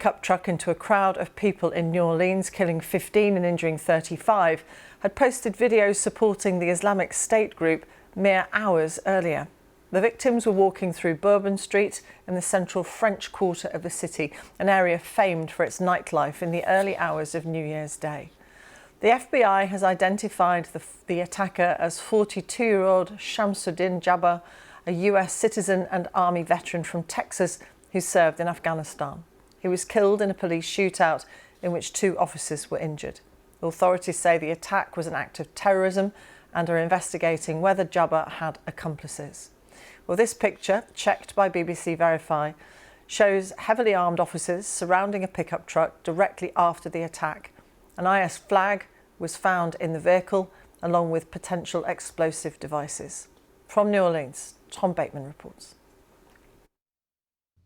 pickup truck into a crowd of people in New Orleans, killing 15 and injuring 35, had posted videos supporting the Islamic State group mere hours earlier. The victims were walking through Bourbon Street in the central French quarter of the city, an area famed for its nightlife in the early hours of New Year's Day. The FBI has identified the attacker as 42-year-old Shamsud-Din Jabbar, a US citizen and Army veteran from Texas who served in Afghanistan. He was killed in a police shootout in which 2 officers were injured. Authorities say the attack was an act of terrorism and are investigating whether Jabbar had accomplices. Well, this picture, checked by BBC Verify, shows heavily armed officers surrounding a pickup truck directly after the attack. An IS flag was found in the vehicle, along with potential explosive devices. From New Orleans, Tom Bateman reports.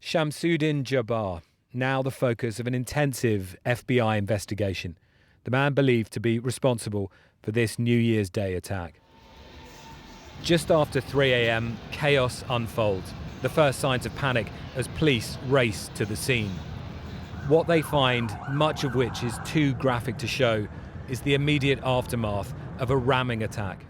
Shamsud-Din Jabbar, now the focus of an intensive FBI investigation. The man believed to be responsible for this New Year's Day attack. Just after 3 a.m, chaos unfolds. The first signs of panic as police race to the scene. What they find, much of which is too graphic to show, is the immediate aftermath of a ramming attack.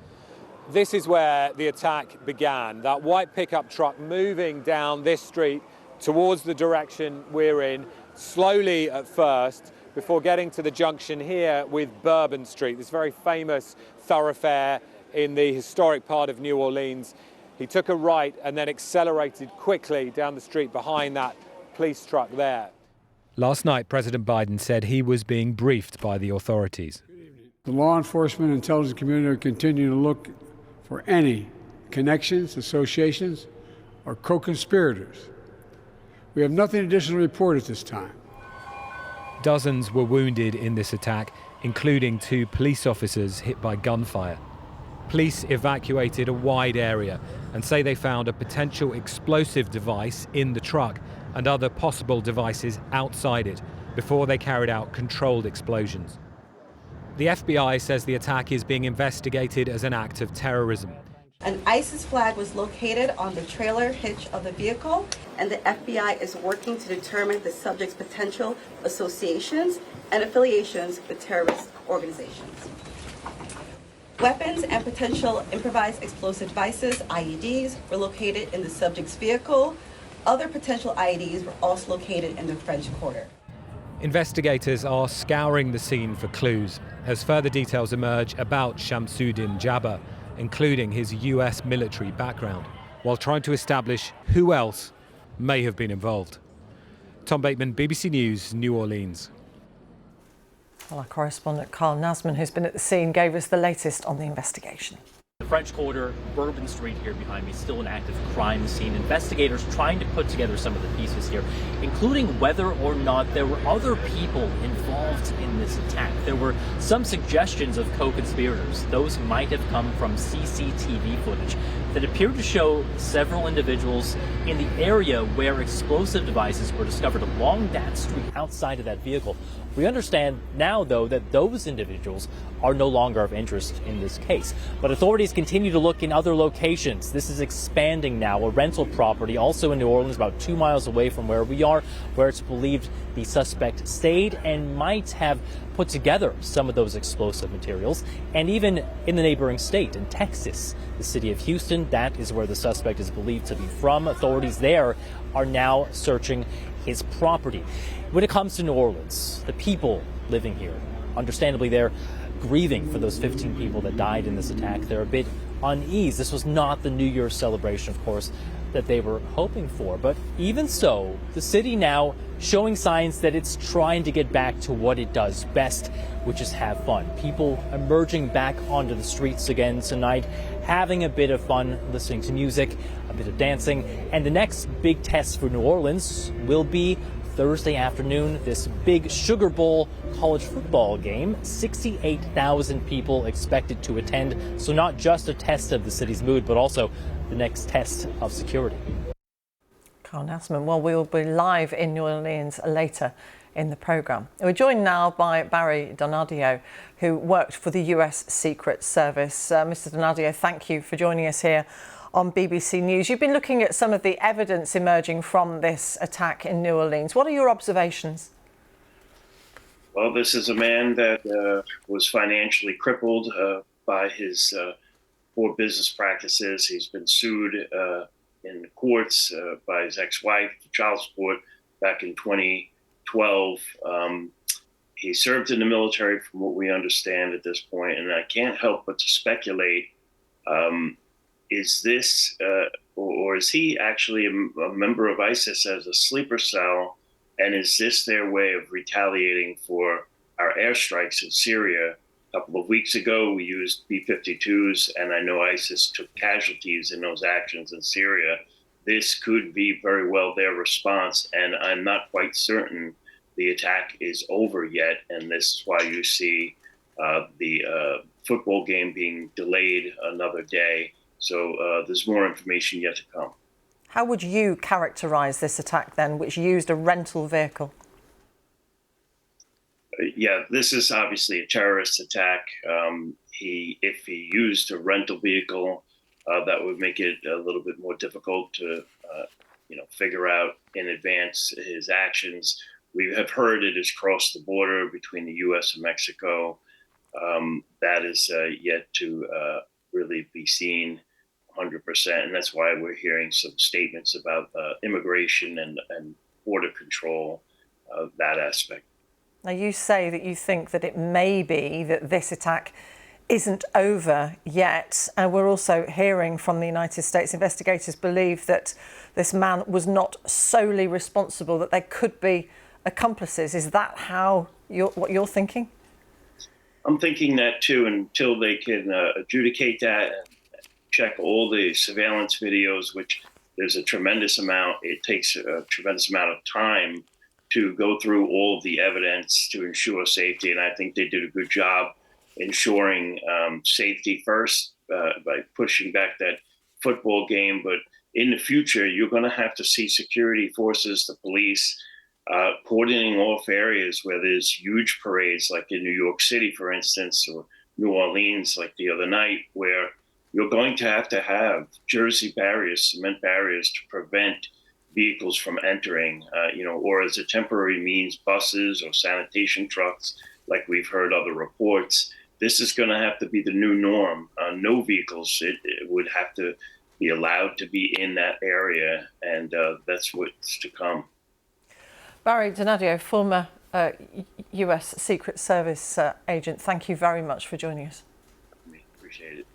This is where the attack began. That white pickup truck moving down this street towards the direction we're in, slowly at first, before getting to the junction here with Bourbon Street, this very famous thoroughfare in the historic part of New Orleans. He took a right and then accelerated quickly down the street behind that police truck there. Last night, President Biden said he was being briefed by the authorities. The law enforcement and intelligence community are continuing to look for any connections, associations, or co-conspirators. We have nothing additional to report at this time. Dozens were wounded in this attack, including 2 police officers hit by gunfire. Police evacuated a wide area and say they found a potential explosive device in the truck and other possible devices outside it before they carried out controlled explosions. The FBI says the attack is being investigated as an act of terrorism. An ISIS flag was located on the trailer hitch of the vehicle, and the FBI is working to determine the subject's potential associations and affiliations with terrorist organizations. Weapons and potential improvised explosive devices, IEDs, were located in the subject's vehicle. Other potential IEDs were also located in the French Quarter. Investigators are scouring the scene for clues as further details emerge about Shamsud-Din Jabbar, including his US military background, while trying to establish who else may have been involved. Tom Bateman, BBC News, New Orleans. Well, our correspondent Carl Nasman, who's been at the scene, gave us the latest on the investigation. The French Quarter, Bourbon Street here behind me, still an active crime scene. Investigators trying to put together some of the pieces here, including whether or not there were other people involved in this attack. There were some suggestions of co-conspirators. Those might have come from CCTV footage that appeared to show several individuals in the area where explosive devices were discovered along that street outside of that vehicle. We understand now, though, that those individuals are no longer of interest in this case. But authorities continue to look in other locations. This is expanding now, a rental property also in New Orleans, about 2 miles away from where we are, where it's believed the suspect stayed and might have put together some of those explosive materials. And even in the neighboring state, in Texas, the city of Houston, that is where the suspect is believed to be from. Authorities there are now searching his property. When it comes to New Orleans, the people living here, understandably, they're grieving for those 15 people that died in this attack. They're a bit uneasy. This was not the New Year's celebration, of course, that they were hoping for. But even so, the city now showing signs that it's trying to get back to what it does best, which is have fun. People emerging back onto the streets again tonight, having a bit of fun, listening to music, a bit of dancing. And the next big test for New Orleans will be Thursday afternoon, this big Sugar Bowl college football game. 68,000 people expected to attend. So not just a test of the city's mood, but also the next test of security. Carl Nasman. Well, we will be live in New Orleans later in the programme. We're joined now by Barry Donadio, who worked for the US Secret Service. Mr. Donadio, thank you for joining us here on BBC News. You've been looking at some of the evidence emerging from this attack in New Orleans. What are your observations? Well, this is a man that was financially crippled by his poor business practices. He's been sued in the courts by his ex-wife for child support back in 2012. He served in the military, from what we understand at this point, and I can't help but to speculate: is this, or is he actually a member of ISIS as a sleeper cell? And is this their way of retaliating for our airstrikes in Syria? A couple of weeks ago, we used B-52s, and I know ISIS took casualties in those actions in Syria. This could be very well their response, and I'm not quite certain the attack is over yet, and this is why you see the football game being delayed another day. So there's more information yet to come. How would you characterise this attack then, which used a rental vehicle? Yeah, this is obviously a terrorist attack. If he used a rental vehicle, that would make it a little bit more difficult to, figure out in advance his actions. We have heard it has crossed the border between the U.S. and Mexico. That is yet to really be seen 100%, and that's why we're hearing some statements about immigration and border control, that aspect. Now, you say that you think that it may be that this attack isn't over yet. And we're also hearing from the United States investigators believe that this man was not solely responsible, that there could be accomplices. Is that what you're thinking? I'm thinking that too, until they can adjudicate that and check all the surveillance videos, which there's a tremendous amount. It takes a tremendous amount of time to go through all of the evidence to ensure safety. And I think they did a good job ensuring safety first by pushing back that football game. But in the future, you're going to have to see security forces, the police, cordoning off areas where there's huge parades, like in New York City, for instance, or New Orleans, like the other night, where you're going to have jersey barriers, cement barriers to prevent vehicles from entering, or as a temporary means, buses or sanitation trucks, like we've heard other reports. This is going to have to be the new norm. No vehicles it would have to be allowed to be in that area, and that's what's to come. Barry Donadio, former US Secret Service agent, thank you very much for joining us. Appreciate it.